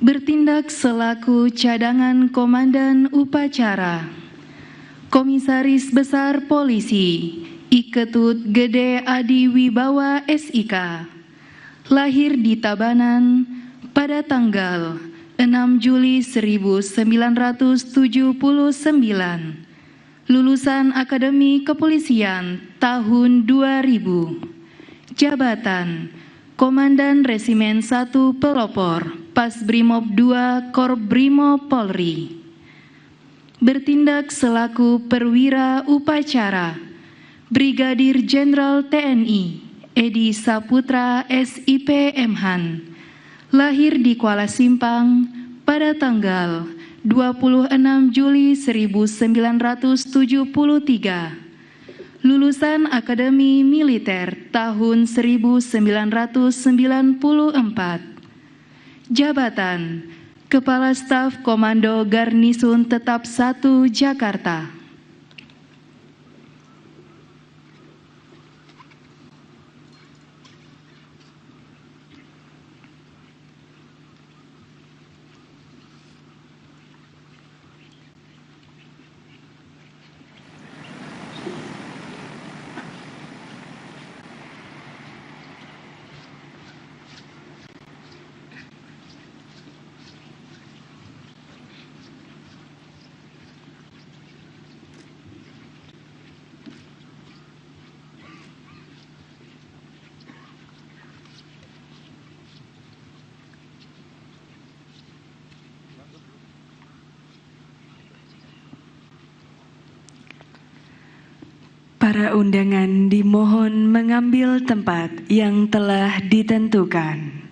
Bertindak selaku cadangan komandan upacara, Komisaris Besar Polisi Iketut Gede Adi Wibawa SIK, lahir di Tabanan pada tanggal 6 Juli 1979, lulusan Akademi Kepolisian tahun 2000, jabatan Komandan Resimen 1 Pelopor, Pasbrimob 2 Korbrimob Polri. Bertindak selaku perwira upacara, Brigadir Jenderal TNI Edi Saputra SIP Mhan, lahir di Kuala Simpang pada tanggal 26 Juli 1973, lulusan Akademi Militer tahun 1994, jabatan Kepala Staf Komando Garnisun Tetap 1 Jakarta. Para undangan dimohon mengambil tempat yang telah ditentukan.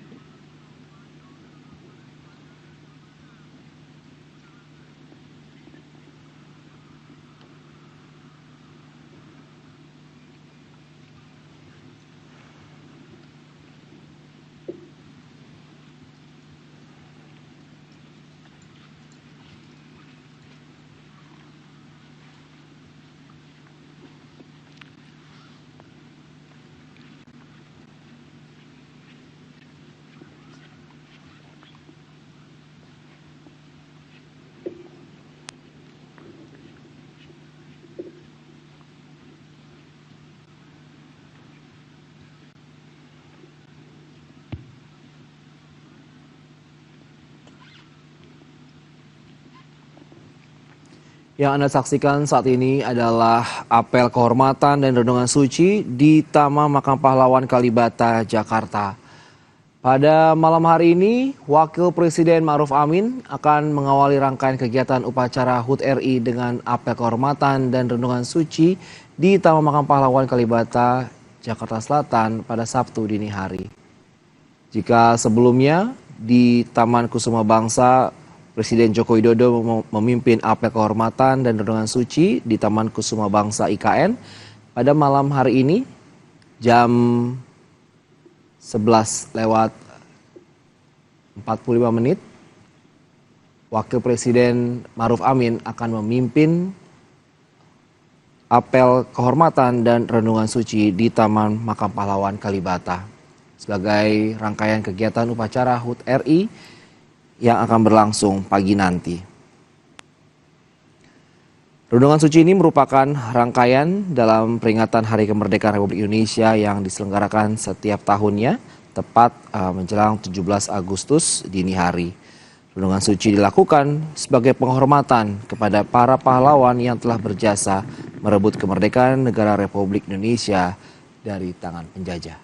Yang Anda saksikan saat ini adalah apel kehormatan dan renungan suci di Taman Makam Pahlawan Kalibata, Jakarta. Pada malam hari ini, Wakil Presiden Ma'ruf Amin akan mengawali rangkaian kegiatan upacara HUT RI dengan apel kehormatan dan renungan suci di Taman Makam Pahlawan Kalibata, Jakarta Selatan pada Sabtu dini hari. Jika sebelumnya di Taman Kusuma Bangsa, Presiden Joko Widodo memimpin apel kehormatan dan renungan suci di Taman Kusuma Bangsa IKN. Pada malam hari ini, jam 11:45, Wakil Presiden Ma'ruf Amin akan memimpin apel kehormatan dan renungan suci di Taman Makam Pahlawan Kalibata sebagai rangkaian kegiatan upacara HUT RI yang akan berlangsung pagi nanti. Renungan suci ini merupakan rangkaian dalam peringatan Hari Kemerdekaan Republik Indonesia yang diselenggarakan setiap tahunnya, tepat menjelang 17 Agustus dini hari. Renungan suci dilakukan sebagai penghormatan kepada para pahlawan yang telah berjasa merebut kemerdekaan negara Republik Indonesia dari tangan penjajah.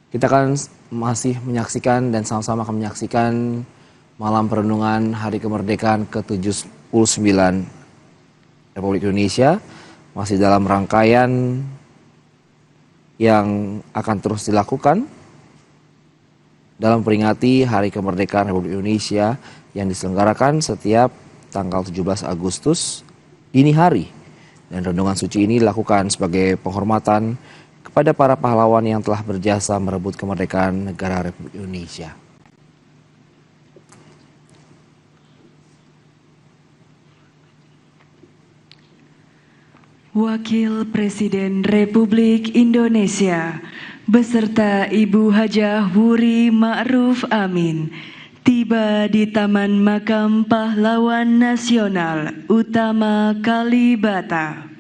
Kita akan masih menyaksikan dan sama-sama akan menyaksikan malam perenungan Hari Kemerdekaan ke-79 Republik Indonesia, masih dalam rangkaian yang akan terus dilakukan dalam peringati Hari Kemerdekaan Republik Indonesia yang diselenggarakan setiap tanggal 17 Agustus dini hari. Dan renungan suci ini dilakukan sebagai penghormatan kepada para pahlawan yang telah berjasa merebut kemerdekaan negara Republik Indonesia. Wakil Presiden Republik Indonesia beserta Ibu Hajah Wuri Ma'ruf Amin tiba di Taman Makam Pahlawan Nasional Utama Kalibata.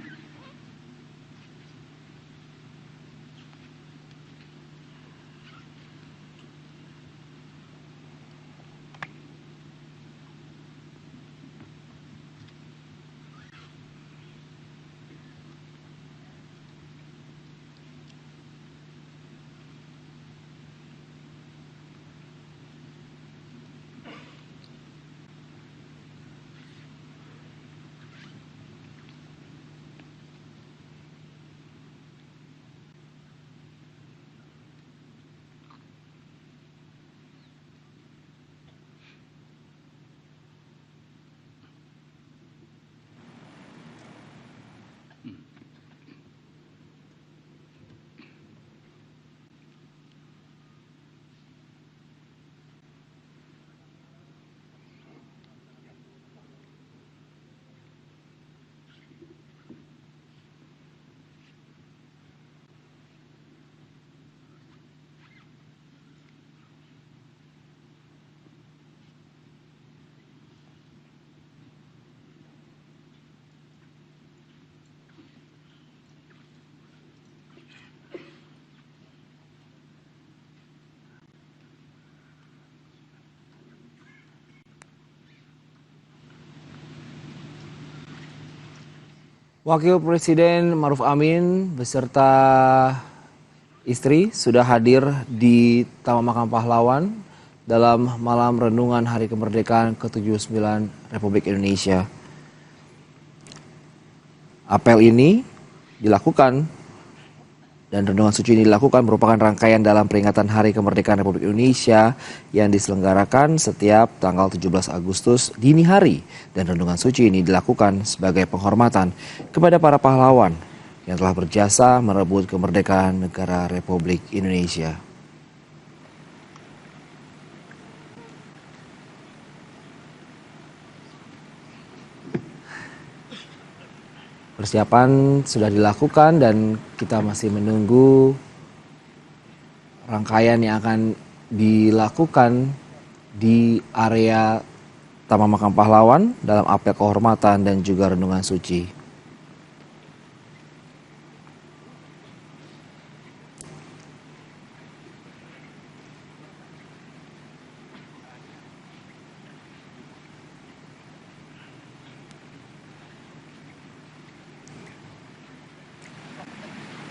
Wakil Presiden Ma'ruf Amin beserta istri sudah hadir di Taman Makam Pahlawan dalam malam renungan Hari Kemerdekaan ke-79 Republik Indonesia. Apel ini dilakukan dan renungan suci ini dilakukan merupakan rangkaian dalam peringatan Hari Kemerdekaan Republik Indonesia yang diselenggarakan setiap tanggal 17 Agustus dini hari, dan renungan suci ini dilakukan sebagai penghormatan kepada para pahlawan yang telah berjasa merebut kemerdekaan negara Republik Indonesia. Persiapan sudah dilakukan dan kita masih menunggu rangkaian yang akan dilakukan di area Taman Makam Pahlawan dalam apel kehormatan dan juga renungan suci.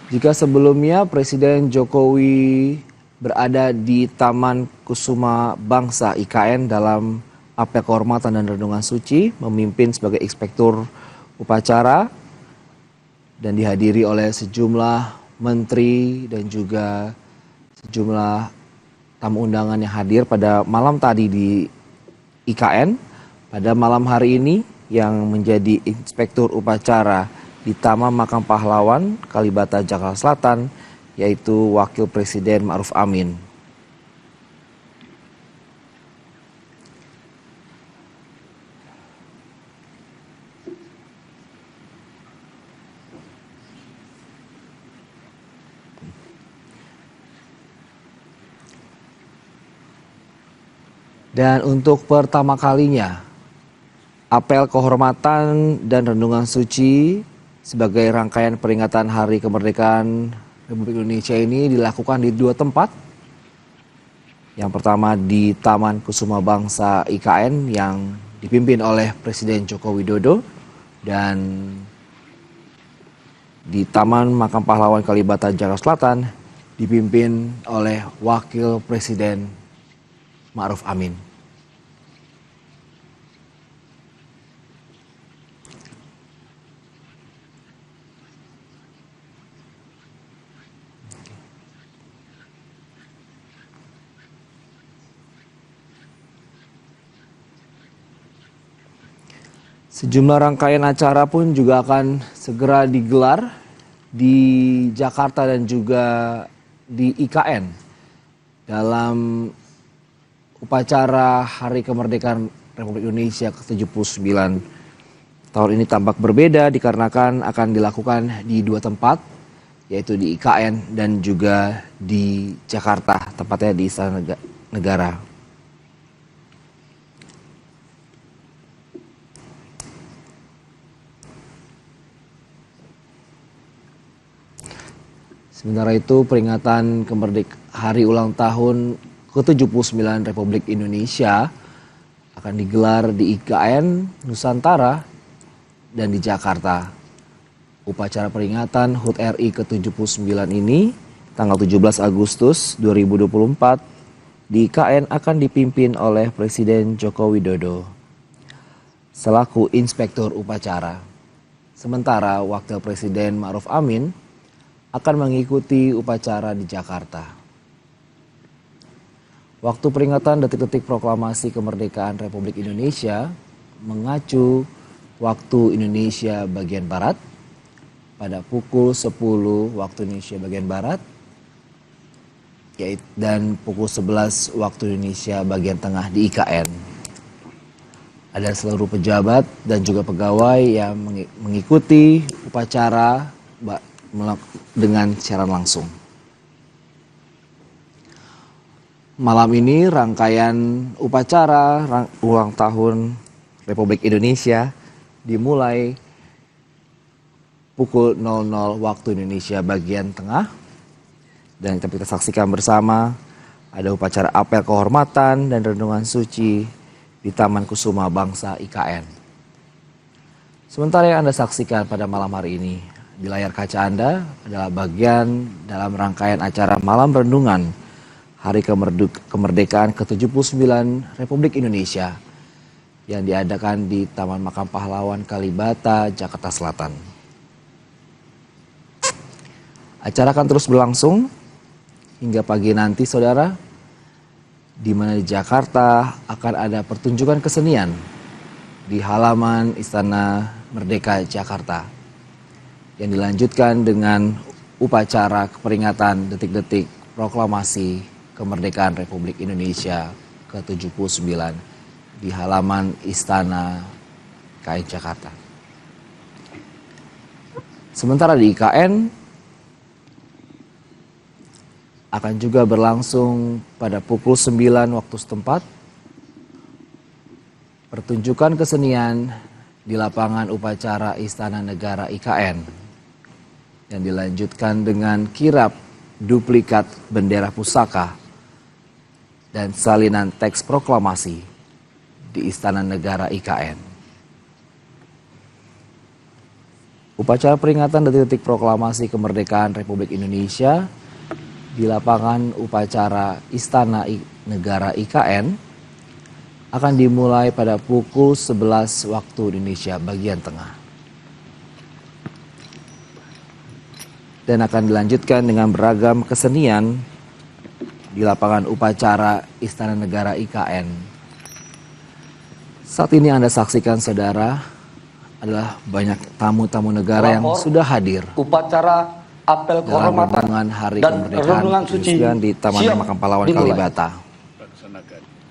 Jika sebelumnya Presiden Jokowi berada di Taman Kusuma Bangsa IKN dalam apel kehormatan dan renungan suci, memimpin sebagai inspektur upacara dan dihadiri oleh sejumlah menteri dan juga sejumlah tamu undangan yang hadir pada malam tadi di IKN. Pada malam hari ini yang menjadi inspektur upacara di Taman Makam Pahlawan Kalibata, Jakarta Selatan, yaitu Wakil Presiden Ma'ruf Amin. Dan untuk pertama kalinya, apel kehormatan dan renungan suci sebagai rangkaian peringatan Hari Kemerdekaan Republik Indonesia ini dilakukan di dua tempat. Yang pertama di Taman Kusuma Bangsa IKN yang dipimpin oleh Presiden Joko Widodo, dan di Taman Makam Pahlawan Kalibata, Jakarta Selatan dipimpin oleh Wakil Presiden Ma'ruf Amin. Sejumlah rangkaian acara pun juga akan segera digelar di Jakarta dan juga di IKN dalam upacara Hari Kemerdekaan Republik Indonesia ke-79 Tahun ini tampak berbeda dikarenakan akan dilakukan di dua tempat, yaitu di IKN dan juga di Jakarta, tepatnya di Istana Negara. Sementara itu, peringatan Hari Ulang Tahun ke-79 Republik Indonesia akan digelar di IKN Nusantara dan di Jakarta. Upacara peringatan HUT RI ke-79 ini tanggal 17 Agustus 2024 di IKN akan dipimpin oleh Presiden Joko Widodo selaku inspektur upacara. Sementara Wakil Presiden Ma'ruf Amin akan mengikuti upacara di Jakarta. Waktu peringatan detik-detik proklamasi kemerdekaan Republik Indonesia mengacu waktu Indonesia bagian Barat pada pukul 10 waktu Indonesia bagian Barat dan pukul 11 waktu Indonesia bagian Tengah di IKN. Ada seluruh pejabat dan juga pegawai yang mengikuti upacara dengan siaran langsung. Malam ini rangkaian upacara ulang tahun Republik Indonesia dimulai pukul 00 waktu Indonesia bagian Tengah. Dan kita saksikan bersama ada upacara apel kehormatan dan renungan suci di Taman Kusuma Bangsa IKN. Sementara yang Anda saksikan pada malam hari ini di layar kaca Anda adalah bagian dalam rangkaian acara Malam Renungan Hari Kemerdekaan ke-79 Republik Indonesia yang diadakan di Taman Makam Pahlawan Kalibata, Jakarta Selatan. Acara akan terus berlangsung hingga pagi nanti, saudara, di mana di Jakarta akan ada pertunjukan kesenian di halaman Istana Merdeka Jakarta yang dilanjutkan dengan upacara peringatan detik-detik proklamasi kemerdekaan Republik Indonesia ke-79 di halaman Istana IKN Jakarta. Sementara di IKN akan juga berlangsung pada pukul 9 waktu setempat pertunjukan kesenian di lapangan upacara Istana Negara IKN yang dilanjutkan dengan kirap duplikat bendera pusaka dan salinan teks proklamasi di Istana Negara IKN. Upacara peringatan detik-detik proklamasi kemerdekaan Republik Indonesia di lapangan upacara Istana Negara IKN akan dimulai pada pukul 11 waktu Indonesia bagian Tengah. Dan akan dilanjutkan dengan beragam kesenian di lapangan upacara Istana Negara IKN. Saat ini Anda saksikan, saudara, adalah banyak tamu-tamu negara yang sudah hadir upacara apel kehormatan Hari dan Kemerdekaan renungan suci di Taman Makam Pahlawan Kalibata.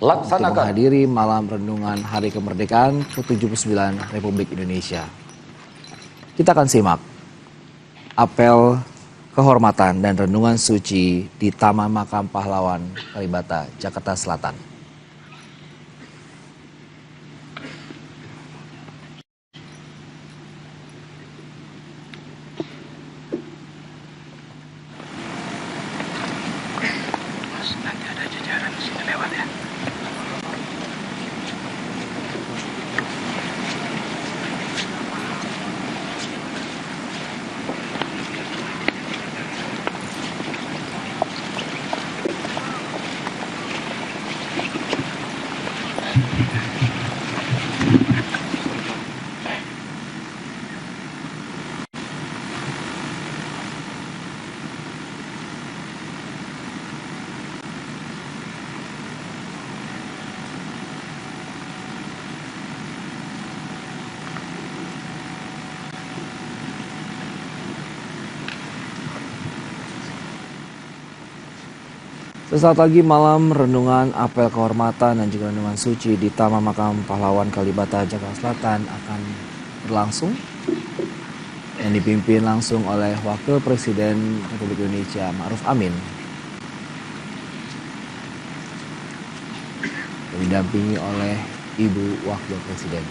Untuk menghadiri malam renungan Hari Kemerdekaan ke-79 Republik Indonesia. Kita akan simak apel kehormatan dan renungan suci di Taman Makam Pahlawan Kalibata, Jakarta Selatan. Nanti ada jajaran di sini lewat ya. Sesaat lagi malam renungan apel kehormatan dan juga renungan suci di Taman Makam Pahlawan Kalibata, Jakarta Selatan akan berlangsung yang dipimpin langsung oleh Wakil Presiden Republik Indonesia Ma'ruf Amin. Dan didampingi oleh Ibu Wakil Presiden.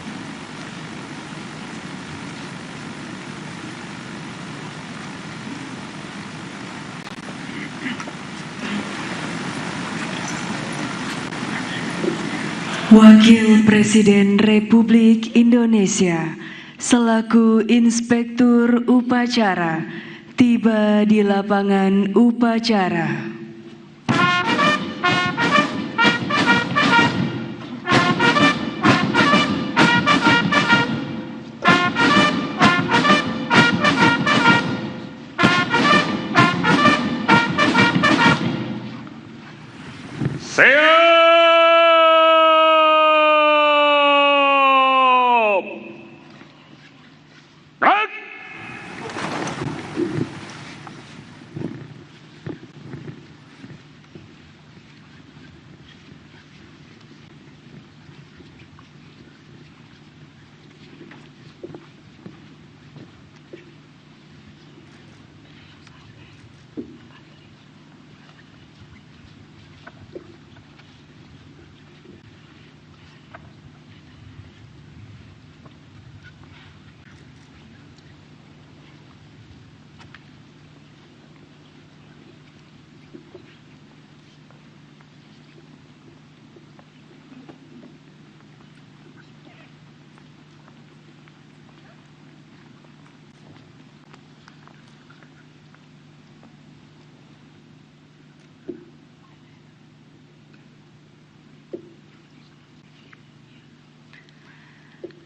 Wakil Presiden Republik Indonesia selaku Inspektur Upacara tiba di lapangan upacara.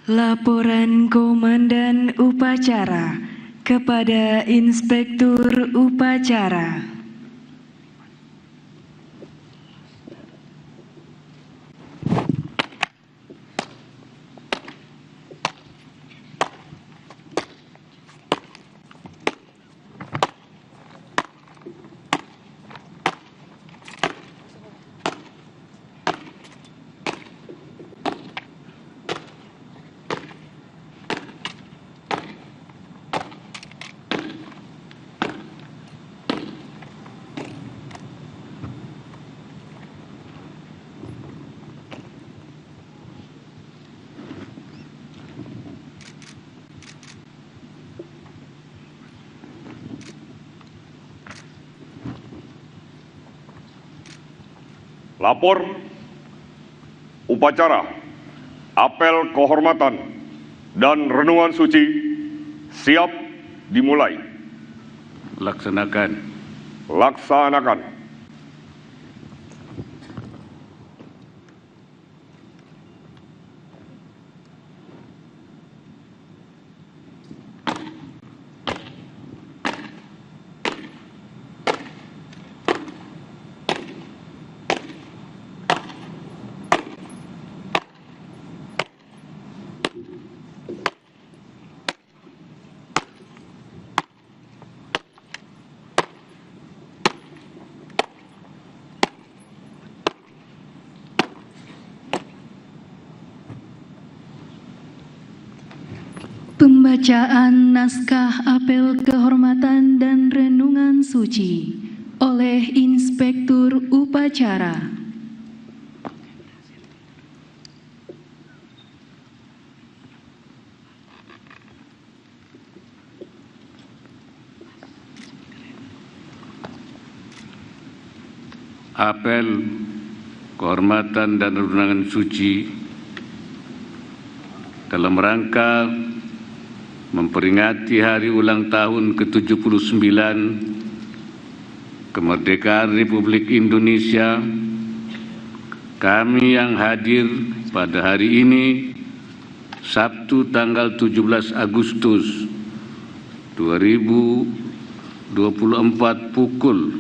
Laporan Komandan Upacara kepada Inspektur Upacara. Lapor upacara, apel kehormatan, dan renungan suci siap dimulai. Laksanakan. Laksanakan. Pembacaan naskah apel kehormatan dan renungan suci oleh Inspektur Upacara. Apel kehormatan dan renungan suci dalam rangka memperingati hari ulang tahun ke-79 kemerdekaan Republik Indonesia. Kami yang hadir pada hari ini, Sabtu tanggal 17 Agustus 2024 pukul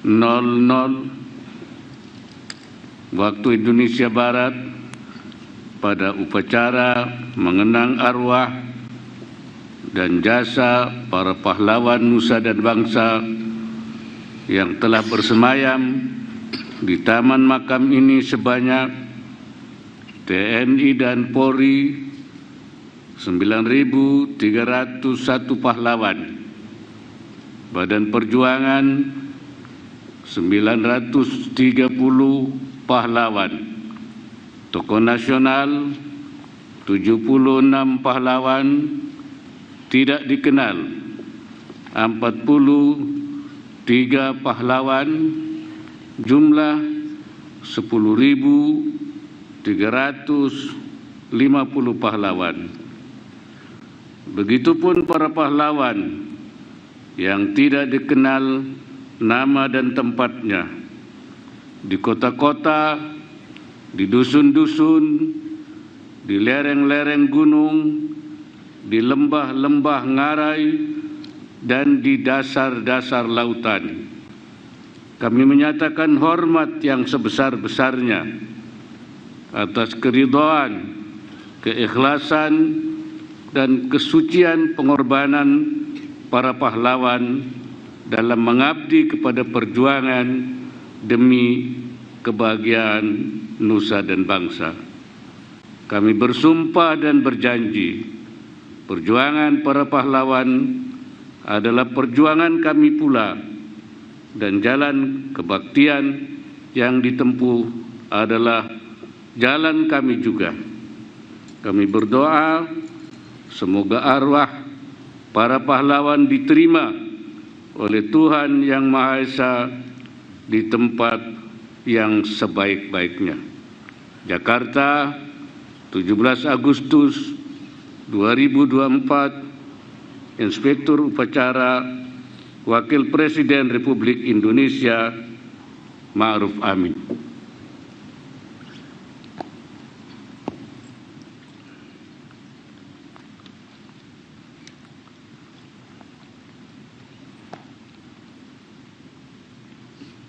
00 waktu Indonesia Barat pada upacara mengenang arwah dan jasa para pahlawan nusa dan bangsa yang telah bersemayam di taman makam ini sebanyak TNI dan Polri, 9.301 pahlawan, Badan Perjuangan 930 pahlawan, tokoh nasional 76 pahlawan, tidak dikenal 43 pahlawan, jumlah 10.350 pahlawan. Begitupun para pahlawan yang tidak dikenal nama dan tempatnya, di kota-kota, di dusun-dusun, di lereng-lereng gunung, di lembah-lembah ngarai, dan di dasar-dasar lautan. Kami menyatakan hormat yang sebesar-besarnya atas keridhaan, keikhlasan, dan kesucian pengorbanan para pahlawan dalam mengabdi kepada perjuangan demi kebahagiaan nusa dan bangsa. Kami bersumpah dan berjanji, perjuangan para pahlawan adalah perjuangan kami pula, dan jalan kebaktian yang ditempuh adalah jalan kami juga. Kami berdoa semoga arwah para pahlawan diterima oleh Tuhan Yang Maha Esa di tempat yang sebaik-baiknya. Jakarta, 17 Agustus 2024, Inspektur Upacara Wakil Presiden Republik Indonesia Ma'ruf Amin.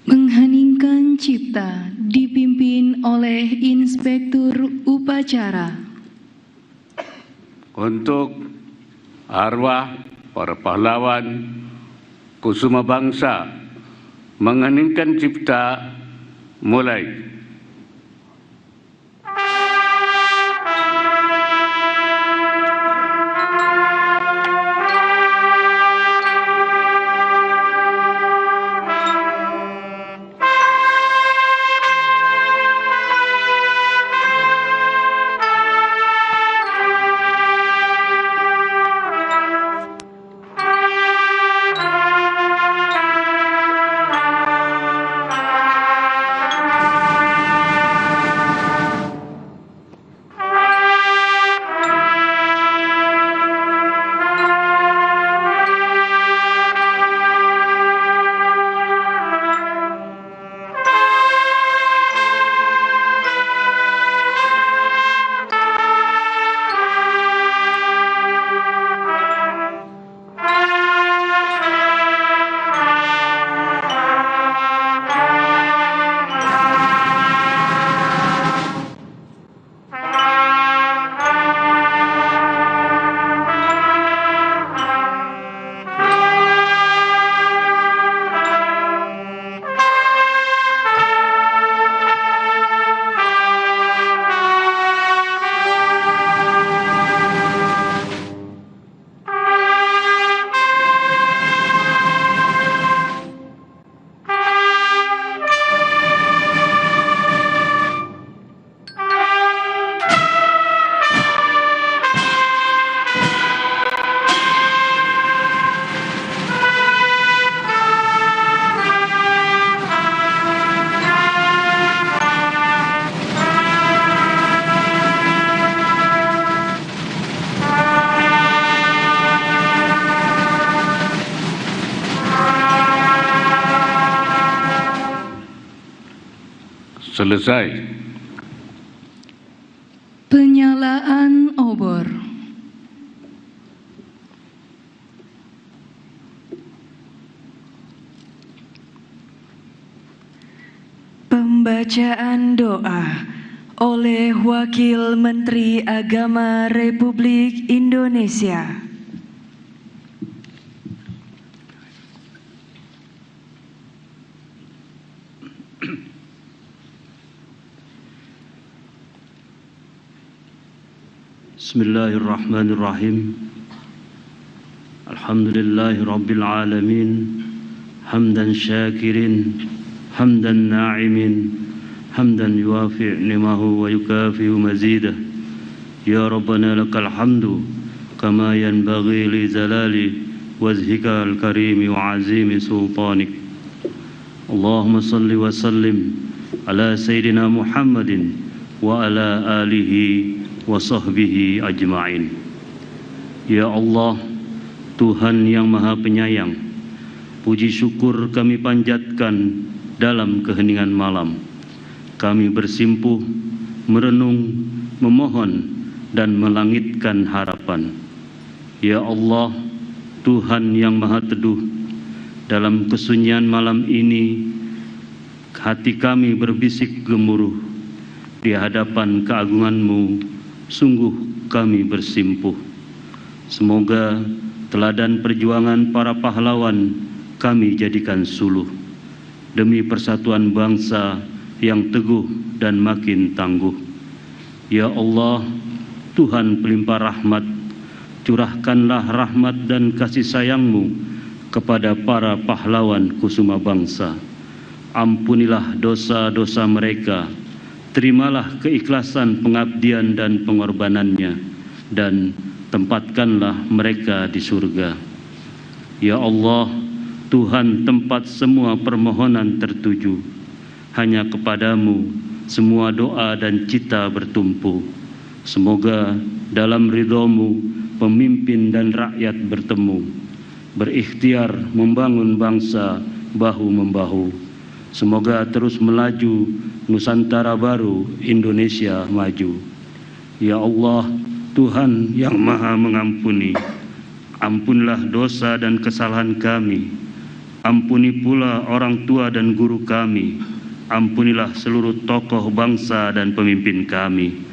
Mengheningkan cipta dipimpin oleh Inspektur Upacara. Untuk arwah para pahlawan kusuma bangsa, mengheningkan cipta mulai. Selesai. Penyalaan obor. Pembacaan doa oleh Wakil Menteri Agama Republik Indonesia. Bismillahirrahmanirrahim. Alhamdulillahi Rabbil Alamin. Hamdan syakirin, hamdan na'imin, hamdan yuafi' ni'mahu wa yukafi'u mazidah. Ya Rabbana lakal hamdu kama yanbaghi li zalali wajhika al-karimi wa azimi sultanik. Allahumma salli wa sallim ala Sayyidina Muhammadin wa ala alihi wa sahbihi ajma'in. Ya Allah, Tuhan yang Maha Penyayang, puji syukur kami panjatkan dalam keheningan malam. Kami bersimpuh, merenung, memohon, dan melangitkan harapan. Ya Allah, Tuhan yang Maha Teduh, dalam kesunyian malam ini, hati kami berbisik gemuruh. Di hadapan keagungan-Mu, sungguh kami bersimpuh. Semoga teladan perjuangan para pahlawan kami jadikan suluh demi persatuan bangsa yang teguh dan makin tangguh. Ya Allah, Tuhan pelimpah rahmat, curahkanlah rahmat dan kasih sayang-Mu kepada para pahlawan kusuma bangsa. Ampunilah dosa-dosa mereka, terimalah keikhlasan pengabdian dan pengorbanannya, dan tempatkanlah mereka di surga. Ya Allah, Tuhan tempat semua permohonan tertuju. Hanya kepadamu semua doa dan cita bertumpu. Semoga dalam ridho-Mu pemimpin dan rakyat bertemu, berikhtiar membangun bangsa bahu-membahu. Semoga terus melaju Nusantara baru, Indonesia maju. Ya Allah, Tuhan yang Maha Mengampuni, ampunlah dosa dan kesalahan kami. Ampuni pula orang tua dan guru kami. Ampunilah seluruh tokoh bangsa dan pemimpin kami.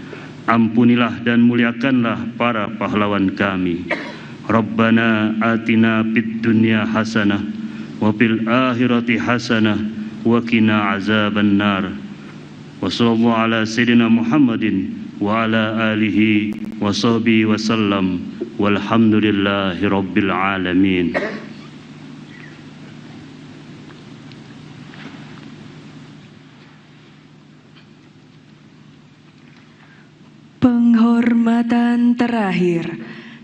Ampunilah dan muliakanlah para pahlawan kami. Rabbana atina fid dunya hasanah wa fil akhirati hasanah wa qina azaban nar. Wa sallallahu ala sayyidina Muhammadin wa ala alihi wa sahbihi wa sallam. Walhamdulillahi rabbil alamin. Penghormatan terakhir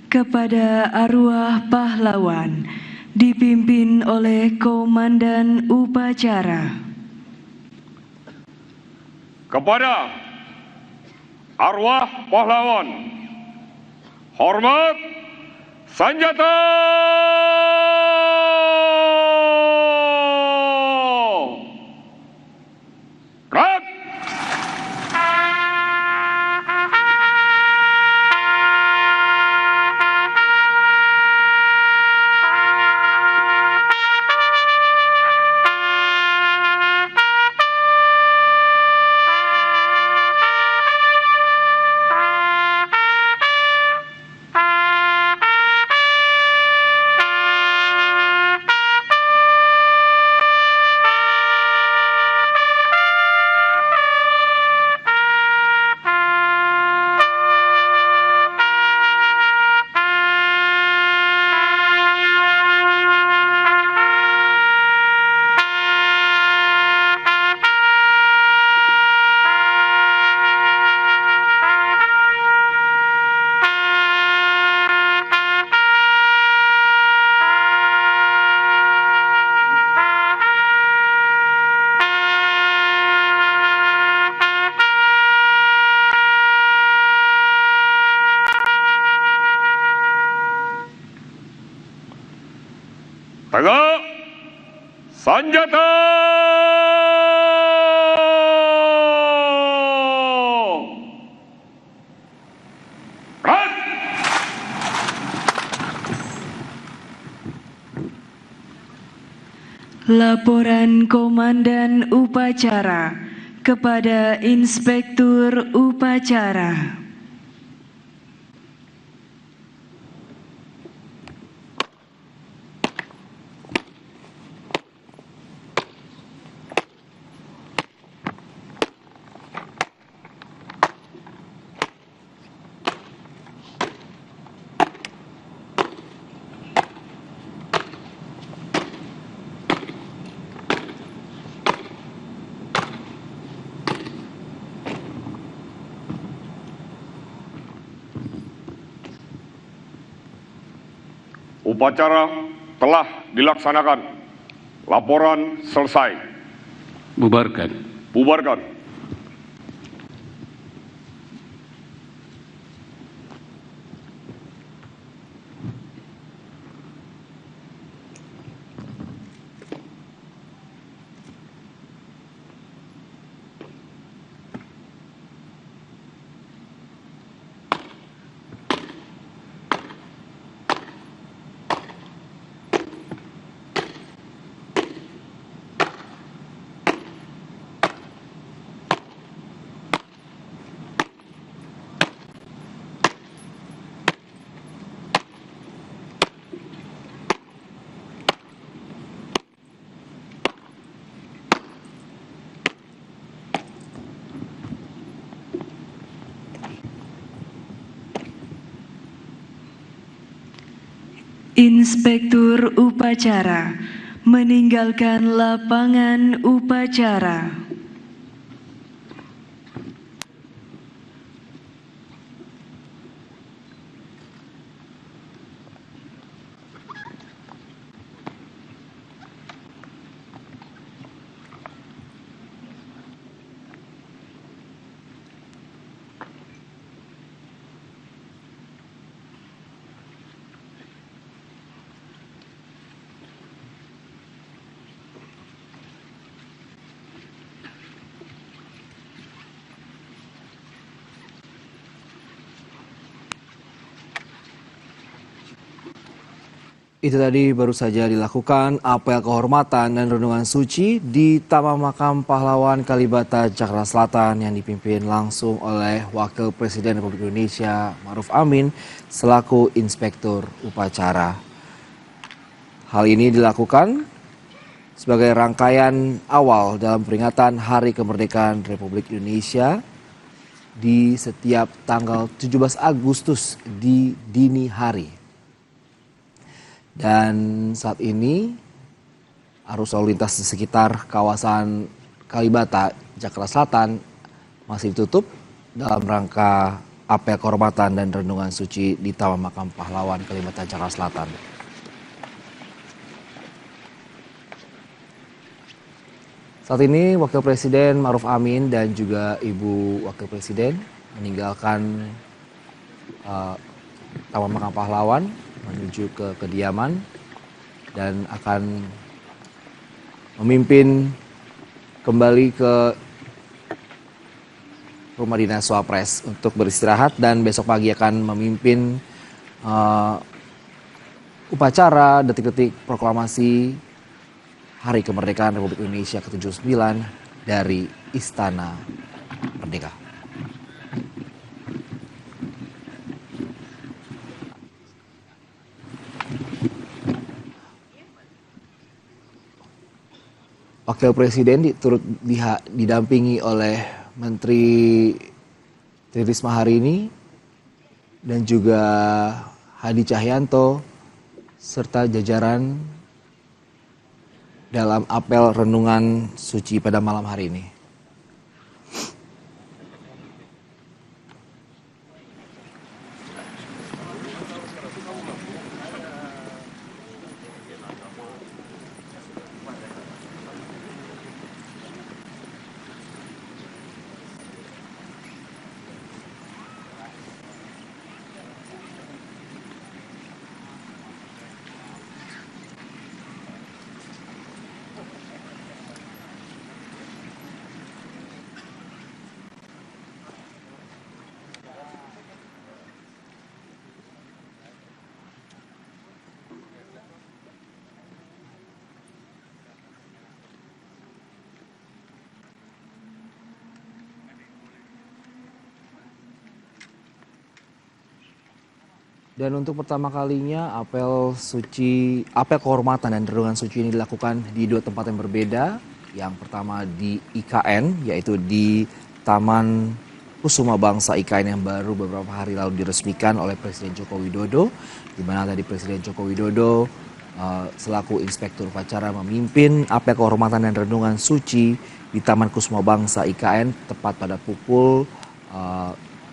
kepada arwah pahlawan dipimpin oleh Komandan Upacara. Kepada arwah pahlawan, hormat senjata. Gerak. Tegak, senjata. Gerak. Laporan Komandan Upacara kepada Inspektur Upacara. Upacara telah dilaksanakan. Laporan selesai. Bubarkan. Bubarkan. Inspektur upacara meninggalkan lapangan upacara. Itu tadi baru saja dilakukan apel kehormatan dan renungan suci di Taman Makam Pahlawan Kalibata, Jakarta Selatan yang dipimpin langsung oleh Wakil Presiden Republik Indonesia Ma'ruf Amin selaku Inspektur Upacara. Hal ini dilakukan sebagai rangkaian awal dalam peringatan Hari Kemerdekaan Republik Indonesia di setiap tanggal 17 Agustus di dini hari. Dan saat ini arus lalu lintas di sekitar kawasan Kalibata, Jakarta Selatan masih ditutup dalam rangka apel kehormatan dan renungan suci di Taman Makam Pahlawan Kalibata, Jakarta Selatan. Saat ini Wakil Presiden Ma'ruf Amin dan juga Ibu Wakil Presiden meninggalkan Taman Makam Pahlawan menuju ke kediaman dan akan memimpin kembali ke rumah dinas Wapres untuk beristirahat dan besok pagi akan memimpin upacara detik-detik proklamasi Hari Kemerdekaan Republik Indonesia ke-79 dari Istana Merdeka. Wakil Presiden turut didampingi oleh Menteri Tri Risma hari ini dan juga Hadi Cahyanto serta jajaran dalam apel renungan suci pada malam hari ini. Dan untuk pertama kalinya apel kehormatan dan renungan suci ini dilakukan di dua tempat yang berbeda. Yang pertama di IKN, yaitu di Taman Kusuma Bangsa IKN yang baru beberapa hari lalu diresmikan oleh Presiden Joko Widodo, di mana tadi Presiden Joko Widodo selaku Inspektur Upacara memimpin apel kehormatan dan renungan suci di Taman Kusuma Bangsa IKN tepat pada pukul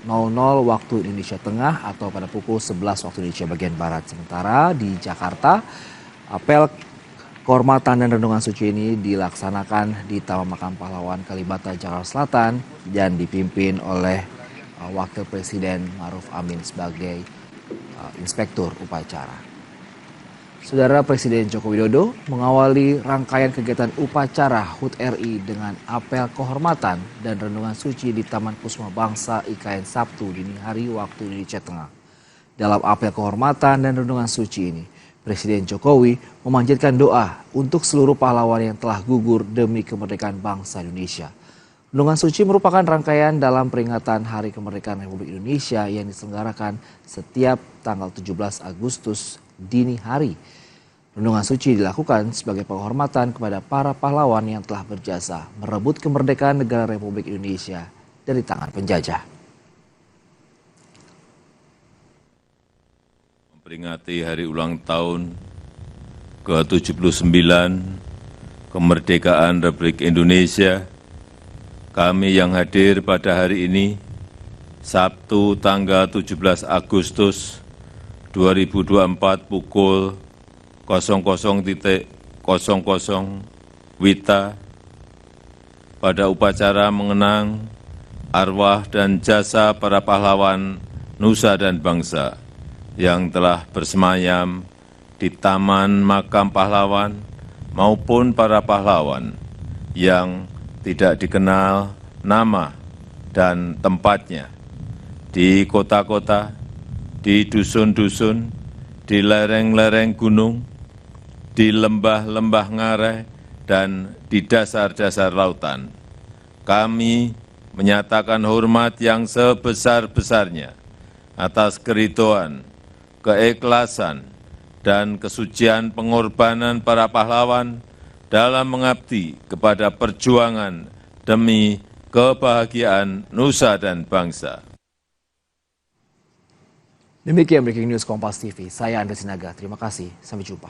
waktu Indonesia Tengah atau pada pukul 11 waktu Indonesia bagian Barat. Sementara di Jakarta, apel kehormatan dan renungan suci ini dilaksanakan di Taman Makam Pahlawan Kalibata, Jakarta Selatan dan dipimpin oleh Wakil Presiden Ma'ruf Amin sebagai inspektur upacara. Saudara, Presiden Joko Widodo mengawali rangkaian kegiatan upacara HUT RI dengan apel kehormatan dan renungan suci di Taman Kusuma Bangsa IKN Sabtu dini hari waktu Indonesia Tengah. Dalam apel kehormatan dan renungan suci ini, Presiden Jokowi memanjatkan doa untuk seluruh pahlawan yang telah gugur demi kemerdekaan bangsa Indonesia. Renungan suci merupakan rangkaian dalam peringatan Hari Kemerdekaan Republik Indonesia yang diselenggarakan setiap tanggal 17 Agustus dini hari. Renungan suci dilakukan sebagai penghormatan kepada para pahlawan yang telah berjasa merebut kemerdekaan negara Republik Indonesia dari tangan penjajah. Memperingati hari ulang tahun ke-79 kemerdekaan Republik Indonesia, kami yang hadir pada hari ini, Sabtu tanggal 17 Agustus 2024 pukul 00.00 WITA pada upacara mengenang arwah dan jasa para pahlawan nusa dan bangsa yang telah bersemayam di Taman Makam Pahlawan maupun para pahlawan yang tidak dikenal nama dan tempatnya di kota-kota, di dusun-dusun, di lereng-lereng gunung, di lembah-lembah ngarai, dan di dasar-dasar lautan. Kami menyatakan hormat yang sebesar-besarnya atas keridhaan, keikhlasan, dan kesucian pengorbanan para pahlawan dalam mengabdi kepada perjuangan demi kebahagiaan nusa dan bangsa. Demikian Breaking News Kompas TV. Saya Andres Sinaga. Terima kasih. Sampai jumpa.